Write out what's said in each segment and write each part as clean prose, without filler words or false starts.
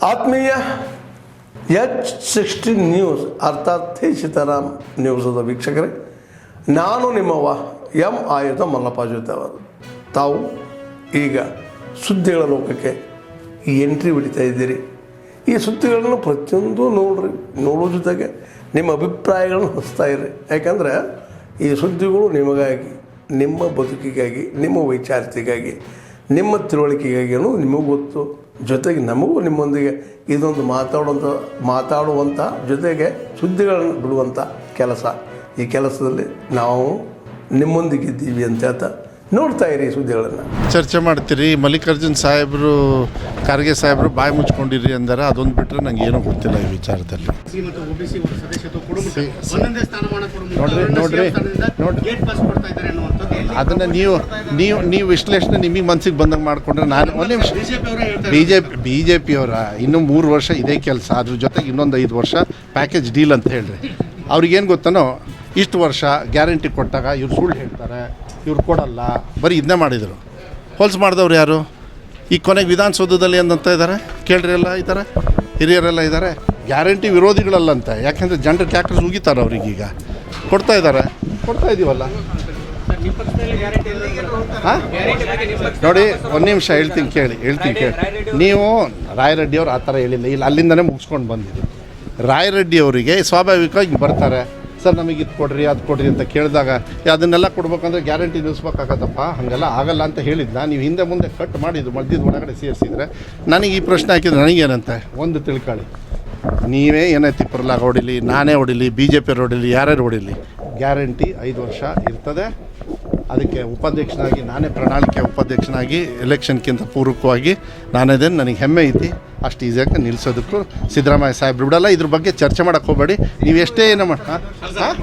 ಆತ್ಮೀಯ H16 news ಅರ್ಥಾತ್ ಸೀತಾರಾಮ್ ನ್ಯೂಸದ ವೀಕ್ಷಕರೇ, ನಾನು ನಿಮ್ಮವ ಎಂ ಆಯುಧ ಮಲ್ಲಪ್ಪ ಜೊತೆ ಅವರು. ತಾವು ಈಗ ಸುದ್ದಿಗಳ ಲೋಕಕ್ಕೆ ಎಂಟ್ರಿ ಹೊಡಿತಾ ಇದ್ದೀರಿ. ಈ ಸುದ್ದಿಗಳನ್ನು ಪ್ರತಿಯೊಂದು ನೋಡೋ ಜೊತೆಗೆ ನಿಮ್ಮ ಅಭಿಪ್ರಾಯಗಳನ್ನು ಹಚ್ತಾ ಇರಿ. ಯಾಕಂದರೆ ಈ ಸುದ್ದಿಗಳು ನಿಮಗಾಗಿ, ನಿಮ್ಮ ಬದುಕಿಗಾಗಿ, ನಿಮ್ಮ ವೈಚಾರಿಕೆಗಾಗಿ, ನಿಮ್ಮ ತಿಳುವಳಿಕೆಗಾಗಿ ಅನ್ನೋದು ನಿಮಗೂ ಗೊತ್ತು. ಜೊತೆಗೆ ನಮಗೂ ನಿಮ್ಮೊಂದಿಗೆ ಇದೊಂದು ಮಾತಾಡುವಂಥ ಜೊತೆಗೆ ಸುದ್ದಿಗಳನ್ನು ಬಿಡುವಂಥ ಕೆಲಸ. ಈ ಕೆಲಸದಲ್ಲಿ ನಾವು ನಿಮ್ಮೊಂದಿಗಿದ್ದೀವಿ ಅಂತ ಹೇಳ್ತಾ ನೋಡ್ತಾ ಇರಿ ಸುದ್ದಿಗಳನ್ನು. ಚರ್ಚೆ ಮಾಡ್ತೀರಿ. ಮಲ್ಲಿಕಾರ್ಜುನ್ ಸಾಹೇಬರು, ಖರ್ಗೆ ಸಾಹೇಬರು ಬಾಯಿ ಮುಚ್ಕೊಂಡಿರಿ ಅಂದರೆ ಅದೊಂದು ಬಿಟ್ಟರೆ ನಂಗೆ ಏನೂ ಗೊತ್ತಿಲ್ಲ ಈ ವಿಚಾರದಲ್ಲಿ. ನೋಡ್ರಿ ಅದನ್ನು ನೀವು ವಿಶ್ಲೇಷಣೆ ನಿಮಗೆ ಮನಸ್ಸಿಗೆ ಬಂದಂಗೆ ಮಾಡಿಕೊಂಡ್ರೆ ನಾನು ಒಂದು ನಿಮಿಷ ಬಿ ಜೆ ಪಿಯವರ ಇನ್ನೂ 3 ವರ್ಷ ಇದೇ ಕೆಲಸ, ಅದ್ರ ಜೊತೆಗೆ ಇನ್ನೊಂದು 5 ವರ್ಷ ಪ್ಯಾಕೇಜ್ ಡೀಲ್ ಅಂತ ಹೇಳ್ರಿ. ಅವ್ರಿಗೇನು ಗೊತ್ತನೋ, ಇಷ್ಟು ವರ್ಷ ಗ್ಯಾರಂಟಿ ಕೊಟ್ಟಾಗ ಇವ್ರು ಸುಳ್ಳು ಹೇಳ್ತಾರೆ, ಇವ್ರು ಕೊಡಲ್ಲ, ಬರೀ ಇದನ್ನೇ ಮಾಡಿದರು. ಹೊಲ್ಸು ಮಾಡಿದವ್ರು ಯಾರು? ಈ ಕೊನೆಗೆ ವಿಧಾನಸೌಧದಲ್ಲಿ ಏನಂತ ಇದ್ದಾರೆ ಕೇಳ್ರಿ, ಎಲ್ಲ ಇದ್ದಾರೆ, ಹಿರಿಯರೆಲ್ಲ ಇದ್ದಾರೆ. ಗ್ಯಾರಂಟಿ ವಿರೋಧಿಗಳಲ್ಲಂತ, ಯಾಕೆಂದರೆ ಜನರು ಟ್ಯಾಕ್ಟರ್ಸ್ ಉಗಿತಾರೆ ಅವ್ರಿಗೀಗ. ಕೊಡ್ತಾ ಇದ್ದೀವಲ್ಲ. ಹಾಂ ನೋಡಿ, ಒಂದು ನಿಮಿಷ ಹೇಳ್ತೀನಿ ಕೇಳಿ. ನೀವು ರಾಯರೆಡ್ಡಿಯವ್ರು ಆ ಥರ ಹೇಳಿಲ್ಲ, ಇಲ್ಲಿ ಅಲ್ಲಿಂದನೇ ಮುಗಿಸ್ಕೊಂಡು ಬಂದಿದ್ದು. ರಾಯರೆಡ್ಡಿಯವರಿಗೆ ಸ್ವಾಭಾವಿಕವಾಗಿ ಬರ್ತಾರೆ, ಸರ್ ನಮಗೆ ಇದು ಕೊಡ್ರಿ ಅದು ಕೊಡ್ರಿ ಅಂತ ಕೇಳಿದಾಗ ಅದನ್ನೆಲ್ಲ ಕೊಡ್ಬೇಕಂದ್ರೆ ಗ್ಯಾರಂಟಿ ನಿಲ್ಲಿಸ್ಬೇಕಾಗತ್ತಪ್ಪ, ಹಾಗೆಲ್ಲ ಆಗಲ್ಲ ಅಂತ ಹೇಳಿದ್ನ. ನೀವು ಹಿಂದೆ ಮುಂದೆ ಕಟ್ ಮಾಡಿದ್ದು ಮಧ್ಯದ ಒಳಗಡೆ ಸೇರಿಸಿದ್ರೆ ನನಗೆ ಈ ಪ್ರಶ್ನೆ ಹಾಕಿದ್ರೆ ನನಗೇನಂತೆ ಒಂದು ತಿಳ್ಕೊಳ್ಳಿ. ನೀವೇ ಏನೈತಿ ಪರ್ಲಾಗ ಹೊಡಿಲಿ, ನಾನೇ ಹೊಡಿಲಿ, ಬಿ ಜೆ ಪಿಯವ್ರು ಹೊಡಿಲಿ, ಯಾರ್ಯಾರು ಹೊಡಿಲಿ, ಗ್ಯಾರಂಟಿ 5 ವರ್ಷ ಇರ್ತದೆ. ಅದಕ್ಕೆ ಉಪಾಧ್ಯಕ್ಷನಾಗಿ ನಾನೇ, ಪ್ರಣಾಳಿಕೆ ಉಪಾಧ್ಯಕ್ಷನಾಗಿ ಎಲೆಕ್ಷನ್ಗಿಂತ ಪೂರ್ವಕವಾಗಿ ನಾನೇದೇನು ನನಗೆ ಹೆಮ್ಮೆ ಐತಿ. ಅಷ್ಟು ಈಸಿಯಾಗಿ ನಿಲ್ಲಿಸೋದಕ್ಕೂ ಸಿದ್ದರಾಮಯ್ಯ ಸಾಹೇಬ್ರು ಬಿಡಲ್ಲ. ಇದ್ರ ಬಗ್ಗೆ ಚರ್ಚೆ ಮಾಡೋಕ್ಕೆ ಹೋಗಬೇಡಿ. ನೀವು ಎಷ್ಟೇ ಏನೋ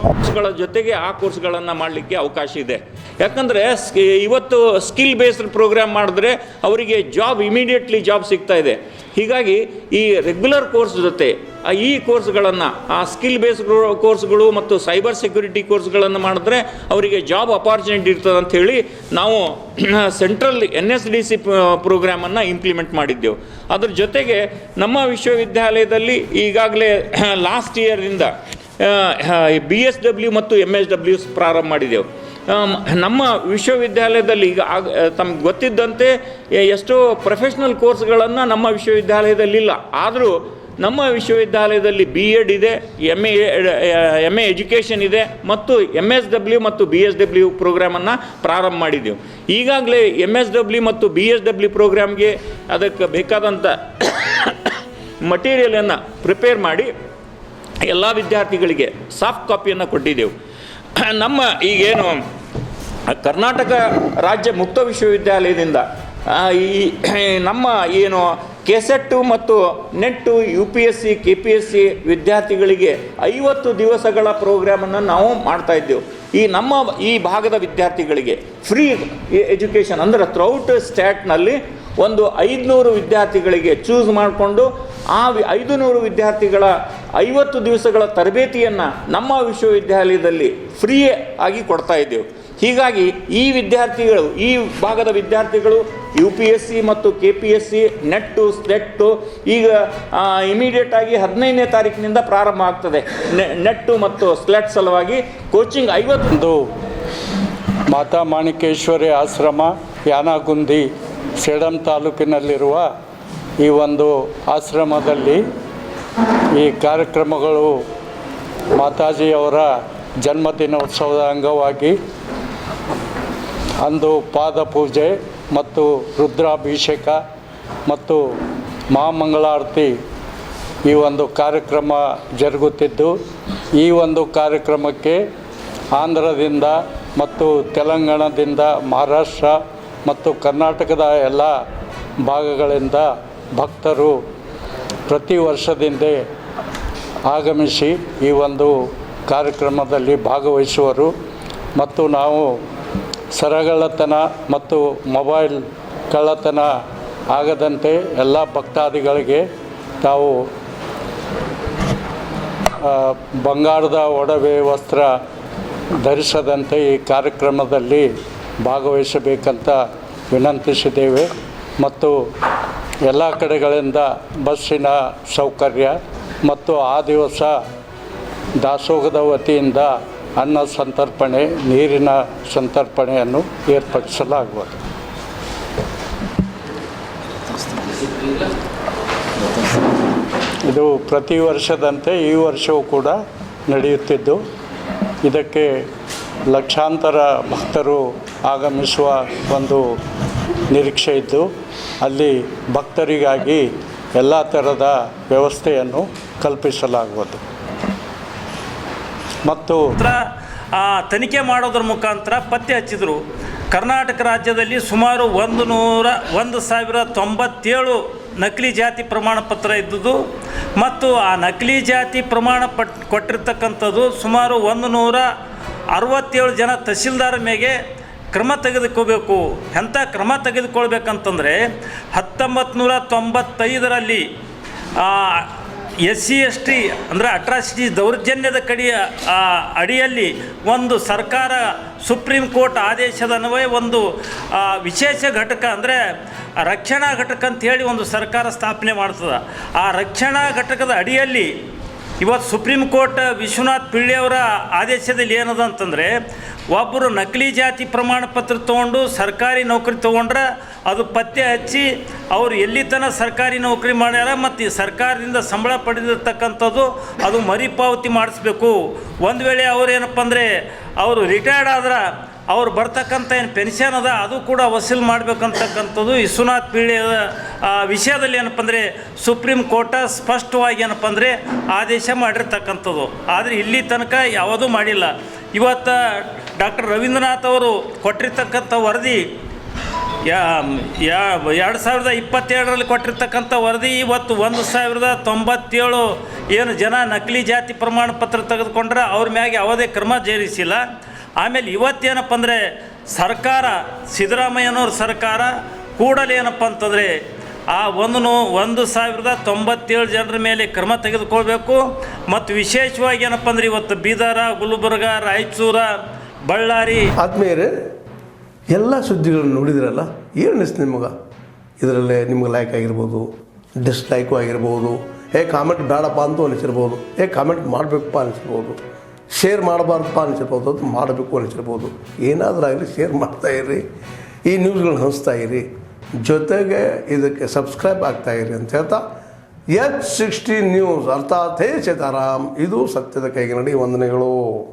ಕೋರ್ಸ್ಗಳ ಜೊತೆಗೆ ಆ ಕೋರ್ಸ್ಗಳನ್ನು ಮಾಡಲಿಕ್ಕೆ ಅವಕಾಶ ಇದೆ. ಯಾಕಂದರೆ ಇವತ್ತು ಸ್ಕಿಲ್ ಬೇಸ್ಡ್ ಪ್ರೋಗ್ರಾಮ್ ಮಾಡಿದ್ರೆ ಅವರಿಗೆ ಇಮಿಡಿಯೇಟ್ಲಿ ಜಾಬ್ ಸಿಗ್ತಾ ಇದೆ. ಹೀಗಾಗಿ ಈ ರೆಗ್ಯುಲರ್ ಕೋರ್ಸ್ ಜೊತೆ ಈ ಕೋರ್ಸ್ಗಳನ್ನು, ಆ ಸ್ಕಿಲ್ ಬೇಸ್ಡ್ ಕೋರ್ಸ್ಗಳು ಮತ್ತು ಸೈಬರ್ ಸೆಕ್ಯೂರಿಟಿ ಕೋರ್ಸ್ಗಳನ್ನು ಮಾಡಿದ್ರೆ ಅವರಿಗೆ ಜಾಬ್ ಅಪಾರ್ಚುನಿಟಿ ಇರ್ತದೆ ಅಂಥೇಳಿ ನಾವು ಸೆಂಟ್ರಲ್ NSDC ಪ್ರೋಗ್ರಾಮನ್ನು ಇಂಪ್ಲಿಮೆಂಟ್ ಮಾಡಿದ್ದೆವು. ಅದ್ರ ಜೊತೆಗೆ ನಮ್ಮ ವಿಶ್ವವಿದ್ಯಾಲಯದಲ್ಲಿ ಈಗಾಗಲೇ ಲಾಸ್ಟ್ ಇಯರಿಂದ BSW ಮತ್ತು MSW ಪ್ರಾರಂಭ ಮಾಡಿದೆವು. ನಮ್ಮ ವಿಶ್ವವಿದ್ಯಾಲಯದಲ್ಲಿ ಈಗ ತಮ್ಗೆ ಗೊತ್ತಿದ್ದಂತೆ ಎಷ್ಟೋ ಪ್ರೊಫೆಷ್ನಲ್ ಕೋರ್ಸ್ಗಳನ್ನು ನಮ್ಮ ವಿಶ್ವವಿದ್ಯಾಲಯದಲ್ಲಿಲ್ಲ. ಆದರೂ ನಮ್ಮ ವಿಶ್ವವಿದ್ಯಾಲಯದಲ್ಲಿ B.Ed ಇದೆ, MA ಎಜುಕೇಷನ್ ಇದೆ ಮತ್ತು MSW ಮತ್ತು BSW ಪ್ರೋಗ್ರಾಮನ್ನು ಪ್ರಾರಂಭ ಮಾಡಿದ್ದೆವು. ಈಗಾಗಲೇ MSW ಮತ್ತು BSW ಪ್ರೋಗ್ರಾಮ್ಗೆ ಅದಕ್ಕೆ ಬೇಕಾದಂಥ ಮಟೀರಿಯಲನ್ನು ಪ್ರಿಪೇರ್ ಮಾಡಿ ಎಲ್ಲ ವಿದ್ಯಾರ್ಥಿಗಳಿಗೆ ಸಾಫ್ಟ್ ಕಾಪಿಯನ್ನು ಕೊಟ್ಟಿದ್ದೆವು. ನಮ್ಮ ಈಗೇನು ಕರ್ನಾಟಕ ರಾಜ್ಯ ಮುಕ್ತ ವಿಶ್ವವಿದ್ಯಾಲಯದಿಂದ ಈ ನಮ್ಮ ಏನು ಕೆಸೆಟ್ಟು ಮತ್ತು ನೆಟ್ಟು UPSC KPSC ವಿದ್ಯಾರ್ಥಿಗಳಿಗೆ 50 ದಿವಸಗಳ ಪ್ರೋಗ್ರಾಮನ್ನು ನಾವು ಮಾಡ್ತಾಯಿದ್ದೆವು. ಈ ಭಾಗದ ವಿದ್ಯಾರ್ಥಿಗಳಿಗೆ ಫ್ರೀ ಎಜುಕೇಷನ್ ಅಂದರೆ ಥ್ರೌಟ್ ಸ್ಟ್ಯಾಟ್ನಲ್ಲಿ ಒಂದು 500 ವಿದ್ಯಾರ್ಥಿಗಳಿಗೆ ಚೂಸ್ ಮಾಡಿಕೊಂಡು ಆ 500 ವಿದ್ಯಾರ್ಥಿಗಳ 50 ದಿವಸಗಳ ತರಬೇತಿಯನ್ನು ನಮ್ಮ ವಿಶ್ವವಿದ್ಯಾಲಯದಲ್ಲಿ ಫ್ರೀ ಆಗಿ ಕೊಡ್ತಾ ಇದ್ದೆವು. ಹೀಗಾಗಿ ಈ ವಿದ್ಯಾರ್ಥಿಗಳು, ಈ ಭಾಗದ ವಿದ್ಯಾರ್ಥಿಗಳು UPSC ಮತ್ತು KPSC ನೆಟ್ಟು ಸ್ಲೆಟ್ಟು ಈಗ ಇಮಿಡಿಯೇಟಾಗಿ 15ನೇ ತಾರೀಕಿನಿಂದ ಪ್ರಾರಂಭ ಆಗ್ತದೆ. ನೆಟ್ಟು ಮತ್ತು ಸ್ಲೆಟ್ ಸಲುವಾಗಿ ಕೋಚಿಂಗ್ 50. ಮಾತಾ ಮಾಣಿಕೇಶ್ವರಿ ಆಶ್ರಮ, ಯಾನಗುಂದಿ, ಸೇಡಂ ತಾಲೂಕಿನಲ್ಲಿರುವ ಈ ಒಂದು ಆಶ್ರಮದಲ್ಲಿ ಈ ಕಾರ್ಯಕ್ರಮಗಳು ಮಾತಾಜಿಯವರ ಜನ್ಮದಿನೋತ್ಸವದ ಅಂಗವಾಗಿ ಅಂದು ಪಾದ ಪೂಜೆ ಮತ್ತು ರುದ್ರಾಭಿಷೇಕ ಮತ್ತು ಮಹಾಮಂಗಳಾರತಿ ಈ ಒಂದು ಕಾರ್ಯಕ್ರಮ ಜರುಗುತ್ತಿದ್ದು, ಈ ಒಂದು ಕಾರ್ಯಕ್ರಮಕ್ಕೆ ಆಂಧ್ರದಿಂದ ಮತ್ತು ತೆಲಂಗಾಣದಿಂದ, ಮಹಾರಾಷ್ಟ್ರ ಮತ್ತು ಕರ್ನಾಟಕದ ಎಲ್ಲ ಭಾಗಗಳಿಂದ ಭಕ್ತರು ಪ್ರತಿ ವರ್ಷದಿಂದ ಆಗಮಿಸಿ ಈ ಒಂದು ಕಾರ್ಯಕ್ರಮದಲ್ಲಿ ಭಾಗವಹಿಸುವರು. ಮತ್ತು ನಾವು ಸರಗಳ್ಳತನ ಮತ್ತು ಮೊಬೈಲ್ ಕಳ್ಳತನ ಆಗದಂತೆ ಎಲ್ಲ ಭಕ್ತಾದಿಗಳಿಗೆ ತಾವು ಬಂಗಾರದ ಒಡವೆ ವಸ್ತ್ರ ಧರಿಸದಂತೆ ಈ ಕಾರ್ಯಕ್ರಮದಲ್ಲಿ ಭಾಗವಹಿಸಬೇಕಂತ ವಿನಂತಿಸಿದ್ದೇವೆ. ಮತ್ತು ಎಲ್ಲ ಕಡೆಗಳಿಂದ ಬಸ್ಸಿನ ಸೌಕರ್ಯ ಮತ್ತು ಆ ದಿವಸ ದಾಸೋಹದ ವತಿಯಿಂದ ಅನ್ನ ಸಂತರ್ಪಣೆ, ನೀರಿನ ಸಂತರ್ಪಣೆಯನ್ನು ಏರ್ಪಡಿಸಲಾಗುವುದು. ಇದು ಪ್ರತಿ ವರ್ಷದಂತೆ ಈ ವರ್ಷವೂ ಕೂಡ ನಡೆಯುತ್ತಿದ್ದು ಇದಕ್ಕೆ ಲಕ್ಷಾಂತರ ಭಕ್ತರು ಆಗಮಿಸುವ ಒಂದು ನಿರೀಕ್ಷೆ ಇದ್ದು ಅಲ್ಲಿ ಭಕ್ತರಿಗಾಗಿ ಎಲ್ಲ ಥರದ ವ್ಯವಸ್ಥೆಯನ್ನು ಕಲ್ಪಿಸಲಾಗುವುದು. ಮತ್ತು ತನಿಖೆ ಮಾಡೋದ್ರ ಮುಖಾಂತರ ಪತ್ತೆ ಹಚ್ಚಿದರು. ಕರ್ನಾಟಕ ರಾಜ್ಯದಲ್ಲಿ ಸುಮಾರು 1,097 ನಕಲಿ ಜಾತಿ ಪ್ರಮಾಣ ಪತ್ರ ಇದ್ದುದು ಮತ್ತು ಆ ನಕಲಿ ಜಾತಿ ಪ್ರಮಾಣ ಕೊಟ್ಟಿರ್ತಕ್ಕಂಥದ್ದು ಸುಮಾರು 167 ಜನ ತಹಸೀಲ್ದಾರ್ ಮೇಲೆ ಕ್ರಮ ತೆಗೆದುಕೋಬೇಕು. ಎಂಥ ಕ್ರಮ ತೆಗೆದುಕೊಳ್ಬೇಕಂತಂದರೆ 1995ರಲ್ಲಿ SC/ST ಅಂದರೆ ಅಟ್ರಾಸಿಟಿ ದೌರ್ಜನ್ಯದ ಅಡಿಯಲ್ಲಿ ಒಂದು ಸರ್ಕಾರ ಸುಪ್ರೀಂ ಕೋರ್ಟ್ ಆದೇಶದ ಅನ್ವಯ ಒಂದು ವಿಶೇಷ ಘಟಕ ಅಂದರೆ ರಕ್ಷಣಾ ಘಟಕ ಅಂತೇಳಿ ಒಂದು ಸರ್ಕಾರ ಸ್ಥಾಪನೆ ಮಾಡ್ತದೆ. ಆ ರಕ್ಷಣಾ ಘಟಕದ ಅಡಿಯಲ್ಲಿ ಇವತ್ತು ಸುಪ್ರೀಂ ಕೋರ್ಟ್ ವಿಶ್ವನಾಥ್ ಪಿಳ್ಳೆಯವರ ಆದೇಶದಲ್ಲಿ ಏನದ ಅಂತಂದರೆ ಒಬ್ಬರು ನಕಲಿ ಜಾತಿ ಪ್ರಮಾಣ ಪತ್ರ ತೊಗೊಂಡು ಸರ್ಕಾರಿ ನೌಕರಿ ತೊಗೊಂಡ್ರೆ ಅದು ಪತ್ತೆ ಹಚ್ಚಿ ಅವರು ಎಲ್ಲಿ ತನಕ ಸರ್ಕಾರಿ ನೌಕರಿ ಮಾಡ್ಯಾರ ಮತ್ತು ಸರ್ಕಾರದಿಂದ ಸಂಬಳ ಪಡೆದಿರ್ತಕ್ಕಂಥದ್ದು ಅದು ಮರಿಪಾವತಿ ಮಾಡಿಸ್ಬೇಕು. ಒಂದು ವೇಳೆ ಅವರೇನಪ್ಪ ಅಂದರೆ ಅವರು ರಿಟೈರ್ಡ್ ಆದ್ರೆ ಅವ್ರು ಬರ್ತಕ್ಕಂಥ ಏನು ಪೆನ್ಷನ್ ಅದ ಅದು ಕೂಡ ವಸೂಲು ಮಾಡಬೇಕಂತಕ್ಕಂಥದ್ದು ವಿಶ್ವನಾಥ್ ಪಿಳ್ಳೆಯ ವಿಷಯದಲ್ಲಿ ಏನಪ್ಪ ಅಂದರೆ ಸುಪ್ರೀಂ ಕೋರ್ಟ ಸ್ಪಷ್ಟವಾಗಿ ಏನಪ್ಪ ಅಂದರೆ ಆದೇಶ ಮಾಡಿರ್ತಕ್ಕಂಥದ್ದು. ಆದರೆ ಇಲ್ಲಿ ತನಕ ಯಾವುದೂ ಮಾಡಿಲ್ಲ. ಇವತ್ತು ಡಾಕ್ಟರ್ ರವೀಂದ್ರನಾಥ್ ಅವರು ಕೊಟ್ಟಿರ್ತಕ್ಕಂಥ ವರದಿ 2022ರಲ್ಲಿ ಕೊಟ್ಟಿರ್ತಕ್ಕಂಥ ವರದಿ ಇವತ್ತು 1,097 ಏನು ಜನ ನಕಲಿ ಜಾತಿ ಪ್ರಮಾಣ ಪತ್ರ ತೆಗೆದುಕೊಂಡ್ರೆ ಅವ್ರ ಮ್ಯಾಗೆ ಯಾವುದೇ ಕ್ರಮ ಜರುಗಿಸಿಲ್ಲ. ಆಮೇಲೆ ಇವತ್ತೇನಪ್ಪ ಅಂದರೆ ಸರ್ಕಾರ ಸಿದ್ದರಾಮಯ್ಯನವ್ರ ಸರ್ಕಾರ ಕೂಡಲೇ ಏನಪ್ಪ ಅಂತಂದರೆ ಆ 1,097 ಜನರ ಮೇಲೆ ಕ್ರಮ ತೆಗೆದುಕೊಳ್ಬೇಕು. ಮತ್ತು ವಿಶೇಷವಾಗಿ ಏನಪ್ಪ ಅಂದರೆ ಇವತ್ತು ಬೀದರ, ಗುಲ್ಬರ್ಗ, ರಾಯಚೂರ, ಬಳ್ಳಾರಿ ಆದ್ಮೇಲೆ ಎಲ್ಲ ಸುದ್ದಿಗಳನ್ನು ನೋಡಿದ್ರಲ್ಲ, ಏನು ಅನಿಸ್ತು ನಿಮಗೆ? ಇದರಲ್ಲೇ ನಿಮ್ಗೆ ಲೈಕ್ ಆಗಿರ್ಬೋದು, ಡಿಸ್ಲೈಕು ಆಗಿರ್ಬೋದು, ಕಾಮೆಂಟ್ ಬೇಡಪ್ಪ ಅಂತೂ ಅನಿಸಿರ್ಬೋದು, ಕಾಮೆಂಟ್ ಮಾಡಬೇಕಪ್ಪ ಅನಿಸಿರ್ಬೋದು, ಶೇರ್ ಮಾಡಬಾರ್ದಪ್ಪ ಅನಿಸಿರ್ಬೋದು, ಅದು ಮಾಡಬೇಕು ಅನಿಸಿರ್ಬೋದು. ಏನಾದರೂ ಆಗಲಿ ಶೇರ್ ಮಾಡ್ತಾಯಿರಿ, ಈ ನ್ಯೂಸ್ಗಳನ್ನ ಹಂಚ್ತಾಯಿರಿ, ಜೊತೆಗೆ ಇದಕ್ಕೆ ಸಬ್ಸ್ಕ್ರೈಬ್ ಆಗ್ತಾಯಿರಿ ಅಂತ ಹೇಳ್ತಾ H16 ನ್ಯೂಸ್ ಅರ್ಥಾತ್ ಹೇ ಸೀತಾರಾಮ್, ಇದು ಸತ್ಯದ ಕೈಗೆ ನಡಿ. ವಂದನೆಗಳು.